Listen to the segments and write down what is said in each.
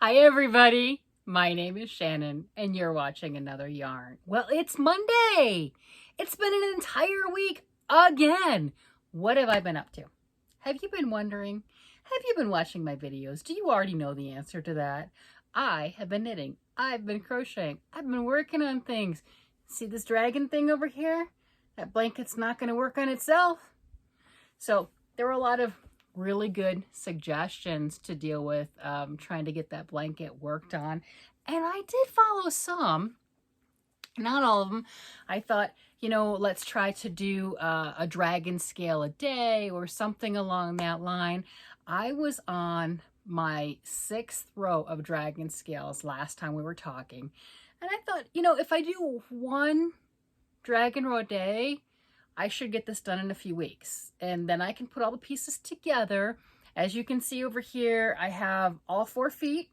Hi everybody, my name is Shannon and you're watching another yarn. Well, it's Monday. It's been an entire week again. What have I been up to? Have you been wondering? Have you been watching my videos? Do you already know the answer to that? I have been knitting. I've been crocheting. I've been working on things. See this dragon thing over here? That blanket's not going to work on itself. So there were a lot of really good suggestions to deal with trying to get that blanket worked on. And I did follow some, not all of them. I thought, let's try to do a dragon scale a day or something along that line. I was on my 6th row of dragon scales last time we were talking. And I thought, if I do one dragon row a day, I should get this done in a few weeks, and then I can put all the pieces together. As you can see over here, I have all 4 feet.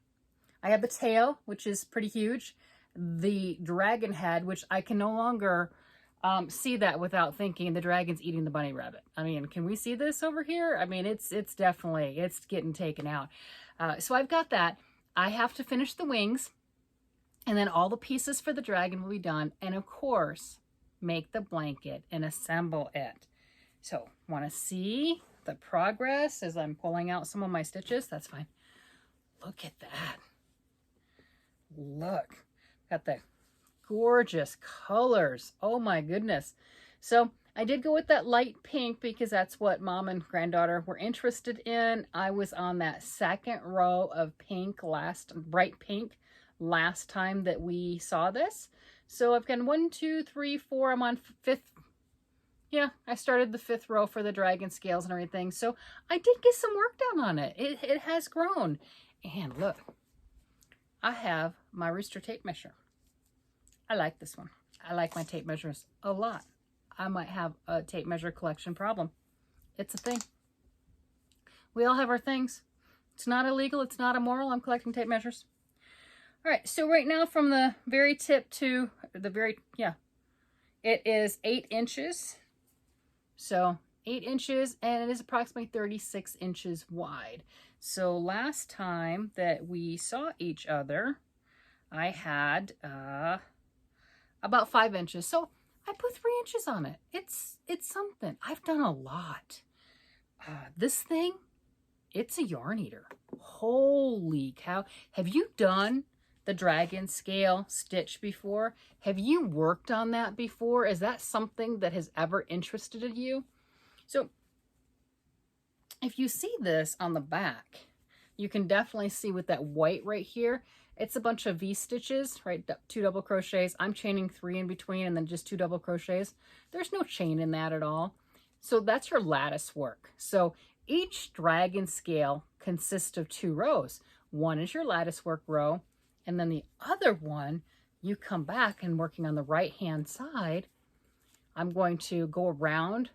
I have the tail, which is pretty huge. The dragon head, which I can no longer see that without thinking the dragon's eating the bunny rabbit. I mean, can we see this over here? I mean, it's definitely, it's getting taken out. So I've got that. I have to finish the wings, and then all the pieces for the dragon will be done. And of course, make the blanket and assemble it. So want to see the progress as I'm pulling out some of my stitches? That's fine. Look at that. Look, got the gorgeous colors. Oh my goodness. So I did go with that light pink because that's what mom and granddaughter were interested in. I was on that 2nd row of pink bright pink last time that we saw this. So I've got 1, 2, 3, 4. I'm on 5th. Yeah, I started the 5th row for the dragon scales and everything. So I did get some work done on it. It has grown. And look, I have my rooster tape measure. I like this one. I like my tape measures a lot. I might have a tape measure collection problem. It's a thing. We all have our things. It's not illegal. It's not immoral. I'm collecting tape measures. All right, so right now from the very tip to the very, it is 8 inches. So 8 inches, and it is approximately 36 inches wide. So last time that we saw each other, I had about 5 inches. So I put 3 inches on it. It's something. I've done a lot. This thing, it's a yarn eater. Holy cow. Have you done the dragon scale stitch before? Have you worked on that before? Is that something that has ever interested you? So if you see this on the back, you can definitely see with that white right here, it's a bunch of V stitches, right? 2 double crochets. I'm chaining 3 in between and then just 2 double crochets. There's no chain in that at all. So that's your lattice work. So each dragon scale consists of 2 rows. One is your lattice work row, and then the other one, you come back and working on the right-hand side, I'm going to go around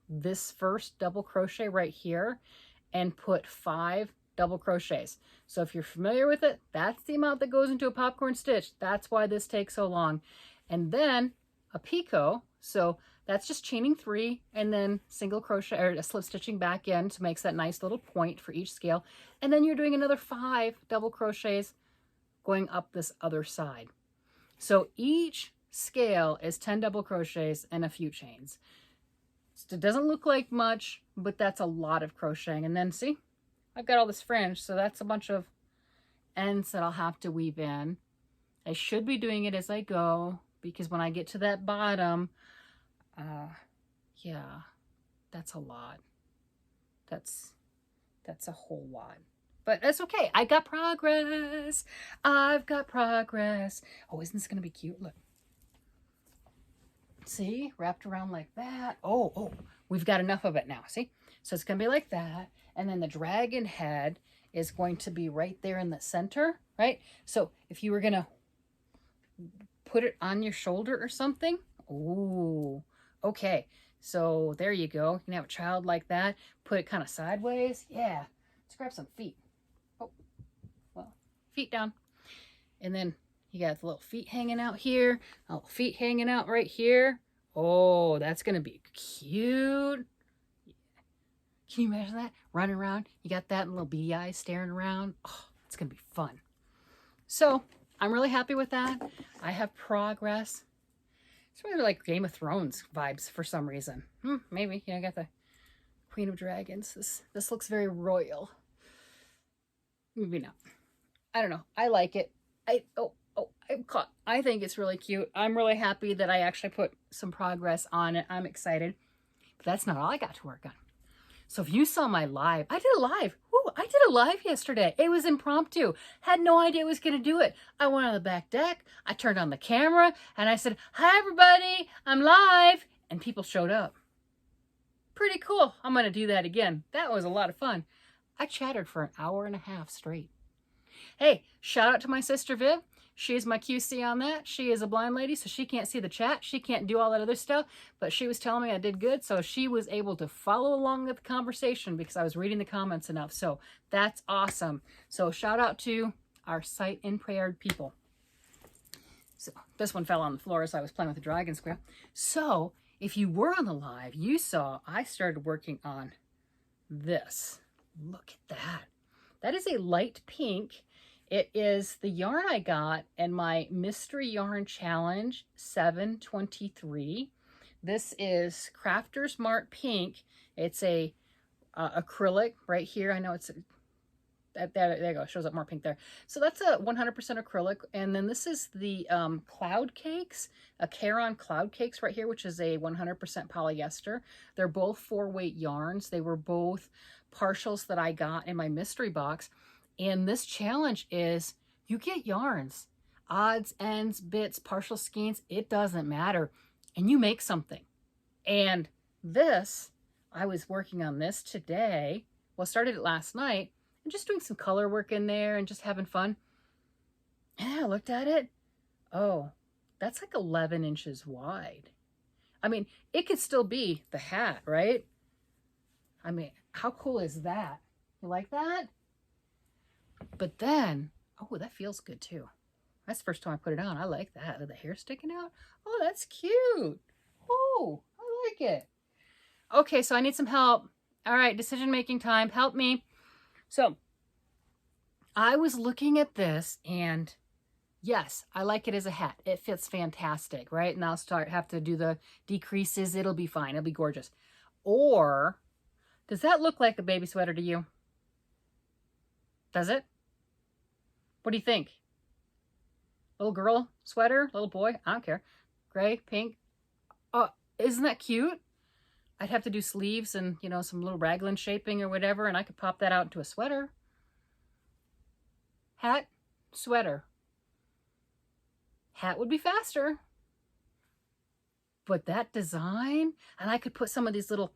this first double crochet right here and put 5 double crochets. So if you're familiar with it, that's the amount that goes into a popcorn stitch. That's why this takes so long. And then a picot. So that's just chaining 3 and then single crochet or slip stitching back in to make that nice little point for each scale. And then you're doing another 5 double crochets going up this other side. So each scale is 10 double crochets and a few chains. So it doesn't look like much, but that's a lot of crocheting. And then see, I've got all this fringe, so that's a bunch of ends that I'll have to weave in. I should be doing it as I go because when I get to that bottom, yeah, that's a lot. That's a whole lot. But that's okay. I got progress. I've got progress. Oh, isn't this going to be cute? Look. See? Wrapped around like that. Oh, we've got enough of it now. See? So it's going to be like that. And then the dragon head is going to be right there in the center, right? So if you were going to put it on your shoulder or something. Ooh, okay. So there you go. You can have a child like that. Put it kind of sideways. Yeah. Let's grab some feet. Oh, well, feet down. And then you got the little feet hanging out here. Little feet hanging out right here. Oh, that's going to be cute. Can you imagine that? Running around. You got that little beady eyes staring around. Oh, it's going to be fun. So I'm really happy with that. I have progress. It's really like Game of Thrones vibes for some reason. Maybe. I got the Queen of Dragons. This looks very royal. Maybe not. I don't know. I like it. I'm caught. I think it's really cute. I'm really happy that I actually put some progress on it. I'm excited. But that's not all I got to work on. So if you saw my live, I did a live. I did a live yesterday. It was impromptu. Had no idea I was going to do it. I went on the back deck. I turned on the camera and I said, "Hi, everybody. I'm live." And people showed up. Pretty cool. I'm going to do that again. That was a lot of fun. I chattered for an hour and a half straight. Hey, shout out to my sister Viv. She's my QC on that. She is a blind lady, so she can't see the chat. She can't do all that other stuff, but she was telling me I did good, so she was able to follow along with the conversation because I was reading the comments enough. So that's awesome. So shout out to our Sight Impaired people. So this one fell on the floor as I was playing with the dragon square. So if you were on the live, you saw I started working on this. Look at that. That is a light pink. It is the yarn I got in my Mystery Yarn Challenge 723. This is Crafter's Mart Pink. It's a acrylic right here. I know it's there you go. It shows up more pink there. So that's a 100% acrylic. And then this is the Cloud Cakes, a Caron Cloud Cakes right here, which is a 100% polyester. They're both 4-weight yarns. They were both partials that I got in my mystery box. And this challenge is you get yarns, odds, ends, bits, partial skeins, it doesn't matter. And you make something. And this, I was working on this today. Well, I started it last night and just doing some color work in there and just having fun. And I looked at it. Oh, that's like 11 inches wide. I mean, it could still be the hat, right? I mean, how cool is that? You like that? But then, oh, that feels good too. That's the first time I put it on. I like that. The hair sticking out. Oh, that's cute. Oh, I like it. Okay, so I need some help. All right, decision-making time. Help me. So I was looking at this and yes, I like it as a hat. It fits fantastic, right? And I'll have to do the decreases. It'll be fine. It'll be gorgeous. Or does that look like a baby sweater to you? Does it? What do you think? Little girl sweater? Little boy? I don't care. Gray? Pink? Isn't that cute? I'd have to do sleeves and, you know, some little raglan shaping or whatever, and I could pop that out into a sweater. Hat? Sweater. Hat would be faster. But that design, and I could put some of these little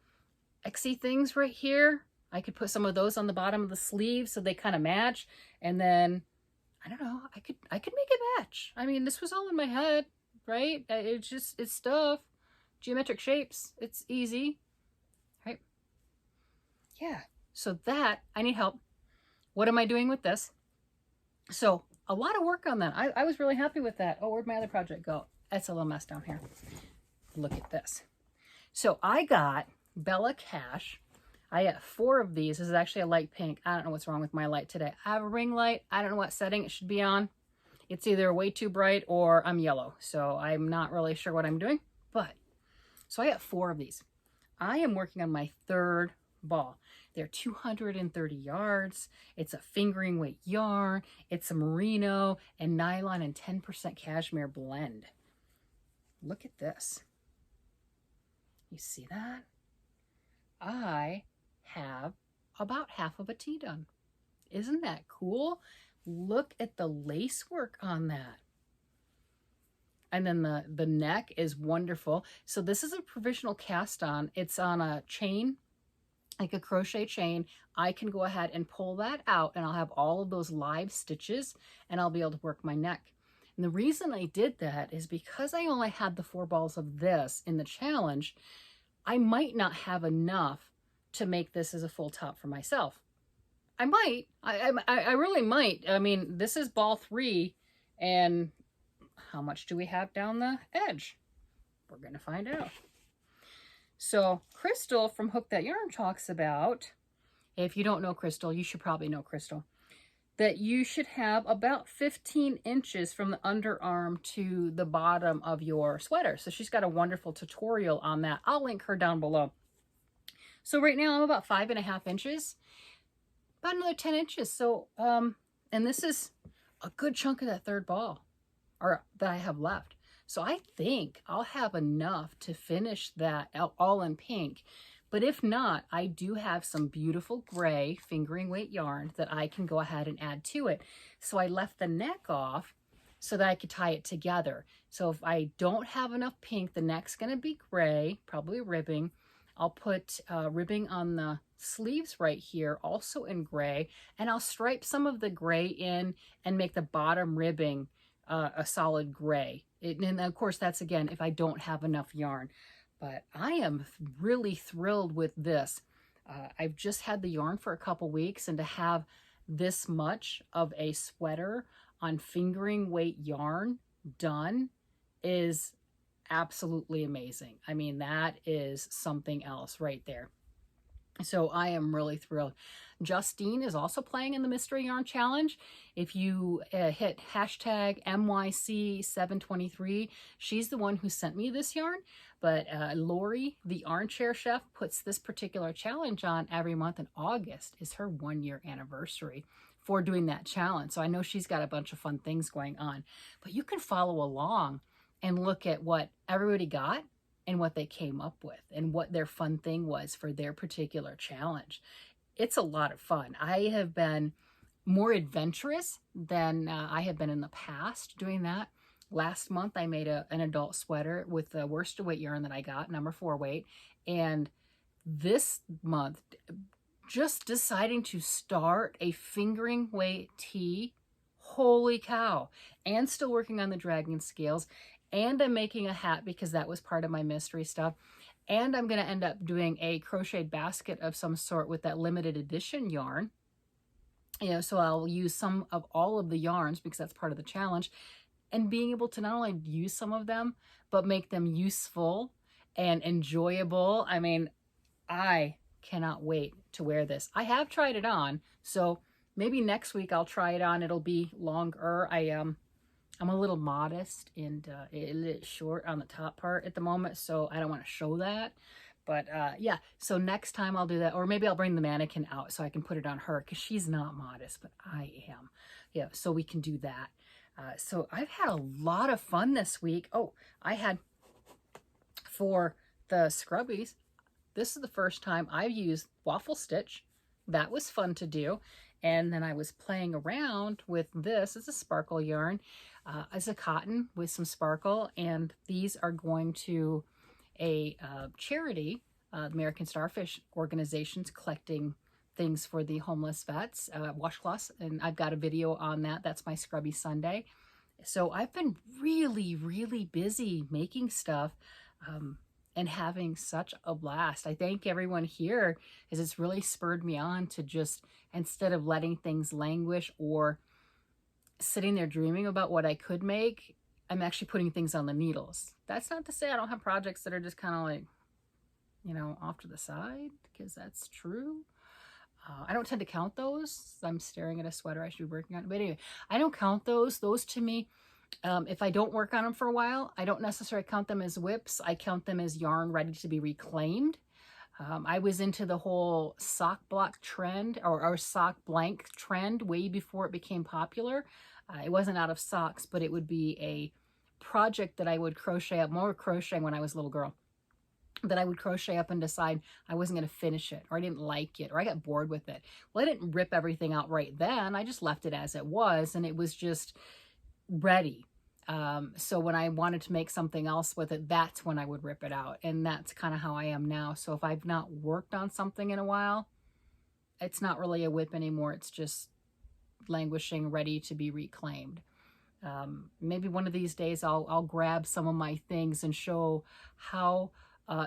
Xy things right here. I could put some of those on the bottom of the sleeve so they kind of match. And then, I don't know, I could make it match. I mean, this was all in my head, right? It's stuff. Geometric shapes. It's easy, right? Yeah. So that, I need help. What am I doing with this? So a lot of work on that. I was really happy with that. Oh, where'd my other project go? That's a little mess down here. Look at this. So I got Bella Cash. I got 4 of these. This is actually a light pink. I don't know what's wrong with my light today. I have a ring light. I don't know what setting it should be on. It's either way too bright or I'm yellow. So I'm not really sure what I'm doing. But, so I got 4 of these. I am working on my 3rd ball. They're 230 yards. It's a fingering weight yarn. It's a merino and nylon and 10% cashmere blend. Look at this. You see that? I have about half of a tee done. Isn't that cool? Look at the lace work on that. And then the neck is wonderful. So this is a provisional cast on. It's on a chain, like a crochet chain. I can go ahead and pull that out and I'll have all of those live stitches and I'll be able to work my neck. And the reason I did that is because I only had the 4 balls of this in the challenge, I might not have enough to make this as a full top for myself. I might. I really might. I mean, this is ball 3, and how much do we have down the edge? We're going to find out. So Crystal from Hook That Yarn talks about, if you don't know Crystal, you should probably know Crystal. that you should have about 15 inches from the underarm to the bottom of your sweater. So she's got a wonderful tutorial on that. I'll link her down below. So right now I'm about 5.5 inches, about another 10 inches. So, and this is a good chunk of that third ball or that I have left. So I think I'll have enough to finish that all in pink. But if not, I do have some beautiful gray fingering weight yarn that I can go ahead and add to it. So I left the neck off so that I could tie it together. So if I don't have enough pink, the neck's gonna be gray, probably ribbing. I'll put ribbing on the sleeves right here, also in gray, and I'll stripe some of the gray in and make the bottom ribbing a solid gray. And of course, that's again, if I don't have enough yarn. But I am really thrilled with this. I've just had the yarn for a couple weeks, and to have this much of a sweater on fingering weight yarn done is absolutely amazing. I mean, that is something else right there. So I am really thrilled. Justine is also playing in the Mystery Yarn Challenge. If you hit hashtag MYC723, she's the one who sent me this yarn. But Lori, the Armchair Chef, puts this particular challenge on every month, and August is her 1-year anniversary for doing that challenge. So I know she's got a bunch of fun things going on. But you can follow along and look at what everybody got and what they came up with and what their fun thing was for their particular challenge. It's a lot of fun. I have been more adventurous than I have been in the past doing that. Last month, I made an adult sweater with the worsted weight yarn that I got, number 4 weight. And this month, just deciding to start a fingering weight tee, holy cow. And still working on the dragon scales. And I'm making a hat because that was part of my mystery stuff. And I'm going to end up doing a crocheted basket of some sort with that limited edition yarn. You know, so I'll use some of all of the yarns because that's part of the challenge. And being able to not only use some of them, but make them useful and enjoyable. I mean, I cannot wait to wear this. I have tried it on, so maybe next week I'll try it on. It'll be longer. I'm a little modest and a little short on the top part at the moment, so I don't want to show that. But yeah, so next time I'll do that, or maybe I'll bring the mannequin out so I can put it on her because she's not modest, but I am. Yeah, so we can do that. So I've had a lot of fun this week. Oh, I had for the scrubbies, this is the first time I've used waffle stitch. That was fun to do. And then I was playing around with this. It's a sparkle yarn. It's a cotton with some sparkle, and these are going to a charity, American Starfish Organization's collecting things for the homeless vets, washcloths, and I've got a video on that. That's my Scrubby Sunday. So I've been really, really busy making stuff and having such a blast. I thank everyone here as it's really spurred me on to just, instead of letting things languish or sitting there dreaming about what I could make, I'm actually putting things on the needles. That's not to say I don't have projects that are just kind of like, you know, off to the side, because that's true. I don't tend to count those. I'm staring at a sweater I should be working on. But anyway, I don't count those. Those to me, if I don't work on them for a while, I don't necessarily count them as whips. I count them as yarn ready to be reclaimed. I was into the whole sock block trend or sock blank trend way before it became popular. It wasn't out of socks, but it would be a project that I would crochet up, more crocheting when I was a little girl, that I would crochet up and decide I wasn't going to finish it, or I didn't like it, or I got bored with it. Well, I didn't rip everything out right then. I just left it as it was, and it was just ready. So when I wanted to make something else with it, that's when I would rip it out. And that's kind of how I am now. So if I've not worked on something in a while, it's not really a whip anymore. It's just languishing, ready to be reclaimed. Maybe one of these days I'll grab some of my things and show how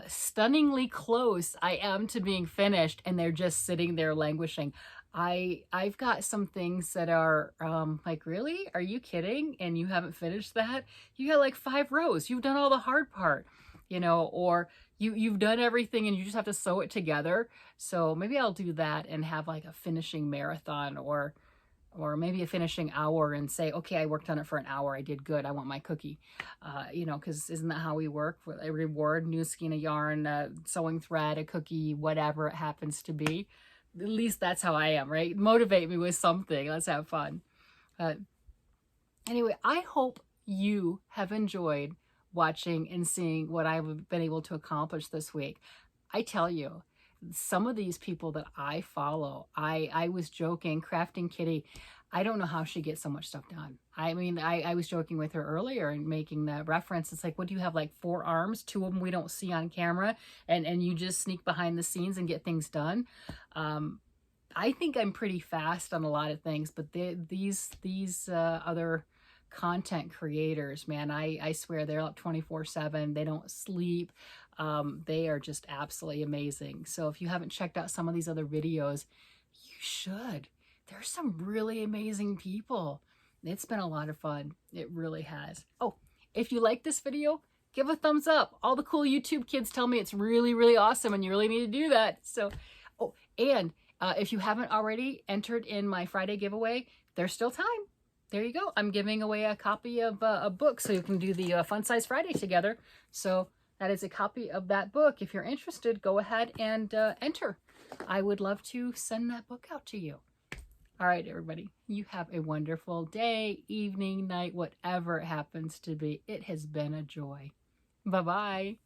stunningly close I am to being finished, and they're just sitting there languishing. I've got some things that are like, really? Are you kidding? And you haven't finished that? You got like 5 rows. You've done all the hard part, you know, or you've done everything and you just have to sew it together. So maybe I'll do that and have like a finishing marathon, or or maybe a finishing hour and say, okay, I worked on it for an hour. I did good. I want my cookie. You know, because isn't that how we work? For a reward, new skein of yarn, sewing thread, a cookie, whatever it happens to be. At least that's how I am, right? Motivate me with something. Let's have fun. Anyway, I hope you have enjoyed watching and seeing what I've been able to accomplish this week. I tell you, some of these people that I follow, I was joking, Crafting Kitty, I don't know how she gets so much stuff done. I mean, I was joking with her earlier and making the reference. It's like, what do you have, like 4 arms? 2 of them we don't see on camera, and you just sneak behind the scenes and get things done. I think I'm pretty fast on a lot of things, but these other content creators, man, I swear they're up 24/7. They don't sleep. They are just absolutely amazing. So if you haven't checked out some of these other videos, you should. There's some really amazing people. It's been a lot of fun. It really has. Oh, if you like this video, give a thumbs up. All the cool YouTube kids tell me it's really, really awesome, and you really need to do that. So, oh, and if you haven't already entered in my Friday giveaway, there's still time. There you go. I'm giving away a copy of a book so you can do the Fun Size Friday together. So that is a copy of that book. If you're interested, go ahead and enter. I would love to send that book out to you. All right, everybody. You have a wonderful day, evening, night, whatever it happens to be. It has been a joy. Bye-bye.